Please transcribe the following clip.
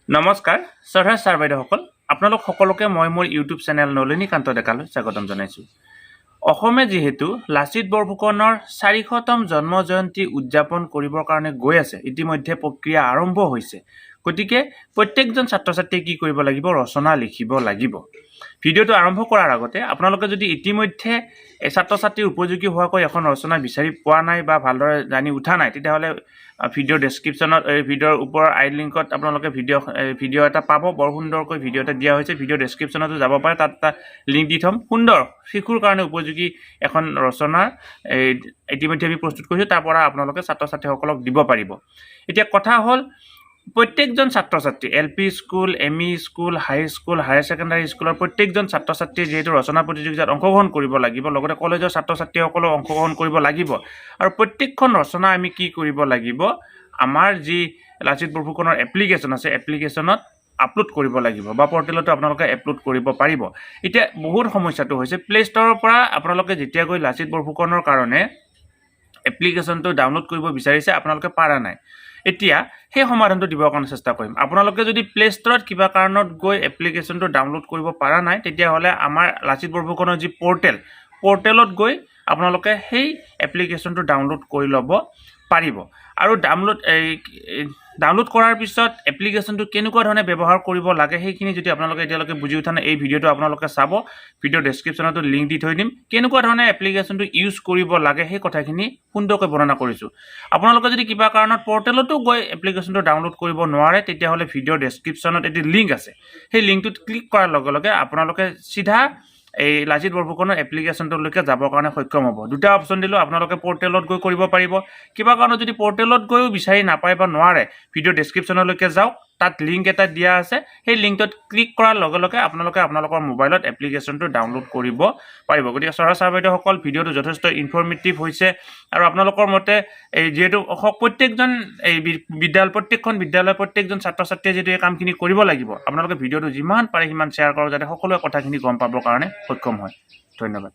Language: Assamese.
নমস্কাৰ শ্ৰদ্ধা ছাৰ বাইদেউসকল আপোনালোক সকলোকে মই মোৰ ইউটিউব চেনেল নলিনীকান্ত ডেকালৈ স্বাগতম জনাইছোঁ। অসমে যিহেতু লাচিত বৰফুকনৰ 400তম জন্ম জয়ন্তী উদযাপন কৰিবৰ কাৰণে গৈ আছে, ইতিমধ্যে প্ৰক্ৰিয়া আৰম্ভ হৈছে। গতিকে প্ৰত্যেকজন ছাত্ৰ ছাত্ৰীয়ে কি কৰিব লাগিব, ৰচনা লিখিব লাগিব। ভিডিঅ'টো আৰম্ভ কৰাৰ আগতে আপোনালোকে যদি ইতিমধ্যে ছাত্ৰ ছাত্ৰীৰ উপযোগী হোৱাকৈ এখন ৰচনা বিচাৰি পোৱা নাই বা ভালদৰে জানি উঠা নাই, তেতিয়াহ'লে ভিডিঅ'ৰ ডেছক্ৰিপশ্যনত ভিডিঅ'ৰ ওপৰৰ আই লিংকত আপোনালোকে ভিডিঅ' এটা পাব। বৰ সুন্দৰকৈ ভিডিঅ' এটা দিয়া হৈছে। ভিডিঅ' ডেছক্ৰিপশ্যনতো যাব পাৰে, তাত এটা লিংক দি থ'ম। সুন্দৰ শিশুৰ কাৰণে উপযোগী এখন ৰচনা ইতিমধ্যে আমি প্ৰস্তুত কৰিছোঁ, তাৰ পৰা আপোনালোকে ছাত্ৰ ছাত্ৰীসকলক দিব পাৰিব। এতিয়া কথা হ'ল, প্ৰত্যেকজন ছাত্ৰ ছাত্ৰী LP school, ME school, high school, higher secondary স্কুলৰ প্ৰত্যেকজন ছাত্ৰ ছাত্ৰীয়ে যিহেতু ৰচনা প্ৰতিযোগিতাত অংশগ্ৰহণ কৰিব লাগিব, লগতে কলেজৰ ছাত্ৰ ছাত্ৰীসকলেও অংশগ্ৰহণ কৰিব লাগিব। আৰু প্ৰত্যেকখন ৰচনা আমি কি কৰিব লাগিব, আমাৰ যি লাচিত বৰফুকনৰ এপ্লিকেশ্যন আছে, এপ্লিকেশ্যনত আপলোড কৰিব লাগিব বা পৰ্টেলতো আপোনালোকে আপলোড কৰিব পাৰিব। এতিয়া বহুত সমস্যাটো হৈছে, প্লে ষ্ট'ৰৰ পৰা আপোনালোকে যেতিয়া গৈ লাচিত বৰফুকনৰ কাৰণে এপ্লিকেশ্যনটো ডাউনলোড কৰিব বিচাৰিছে, আপোনালোকে পাৰা নাই। এতিয়া সেই সমাধানটো দিবৰ কাৰণে চেষ্টা কৰিম। আপোনালোকে যদি প্লে ষ্ট'ৰত কিবা কাৰণত গৈ এপ্লিকেশ্যনটো ডাউনলোড কৰিব পৰা নাই, তেতিয়াহ'লে আমাৰ লাচিত বৰফুকনৰ যি পৰ্টেলত গৈ আপোনালোকে সেই এপ্লিকেশ্যনটো ডাউনলোড কৰি ল'ব পাৰিব। আৰু ডাউনলোড কৰাৰ পিছত এপ্লিকেশ্যনটো কেনেকুৱা ধৰণে ব্যৱহাৰ কৰিব লাগে, সেইখিনি যদি আপোনালোকে এতিয়ালৈকে বুজি উঠা নাই, এই ভিডিঅ'টো আপোনালোকে চাব। ভিডিঅ' ডেছক্ৰিপশ্যনতো লিংক দি থৈ দিম। কেনেকুৱা ধৰণে এপ্লিকেশ্যনটো ইউজ কৰিব লাগে সেই কথাখিনি সুন্দৰকৈ বৰ্ণনা কৰিছোঁ। আপোনালোকে যদি কিবা কাৰণত পৰ্টেলতো গৈ এপ্লিকেশ্যনটো ডাউনলোড কৰিব নোৱাৰে, তেতিয়াহ'লে ভিডিঅ' ডেছক্ৰিপশ্যনত এটি লিংক আছে। সেই লিংকটোত ক্লিক কৰাৰ লগে লগে আপোনালোকে চিধা এই লাচিত বৰফুকনৰ এপ্লিকেশ্যনটোলৈকে যাবৰ কাৰণে সক্ষম হ'ব। দুটা অপশ্যন দিলোঁ, আপোনালোকে পৰ্টেলত গৈ কৰিব পাৰিব। কিবা কাৰণত যদি পৰ্টেলত গৈও বিচাৰি নাপায় বা নোৱাৰে, ভিডিঅ' ডেছক্ৰিপশ্যনলৈকে যাওক, তাত লিংক এটা দিয়া আছে। সেই লিংকটোত ক্লিক কৰাৰ লগে লগে আপোনালোকে আপোনালোকৰ মোবাইলত এপ্লিকেশ্যনটো ডাউনলোড কৰিব পাৰিব। গতিকে ছাৰ বাইদেউসকল, ভিডিঅ'টো যথেষ্ট ইনফৰ্মেটিভ হৈছে। আৰু আপোনালোকৰ মতে যিহেতু প্ৰত্যেকজন প্ৰত্যেকখন বিদ্যালয়, প্ৰত্যেকজন ছাত্ৰ ছাত্ৰীয়ে যিহেতু এই কামখিনি কৰিব লাগিব, আপোনালোকে ভিডিঅ'টো যিমান পাৰে সিমান শ্বেয়াৰ কৰক, যাতে সকলোৱে কথাখিনি গম পাবৰ কাৰণে সক্ষম হয়। ধন্যবাদ।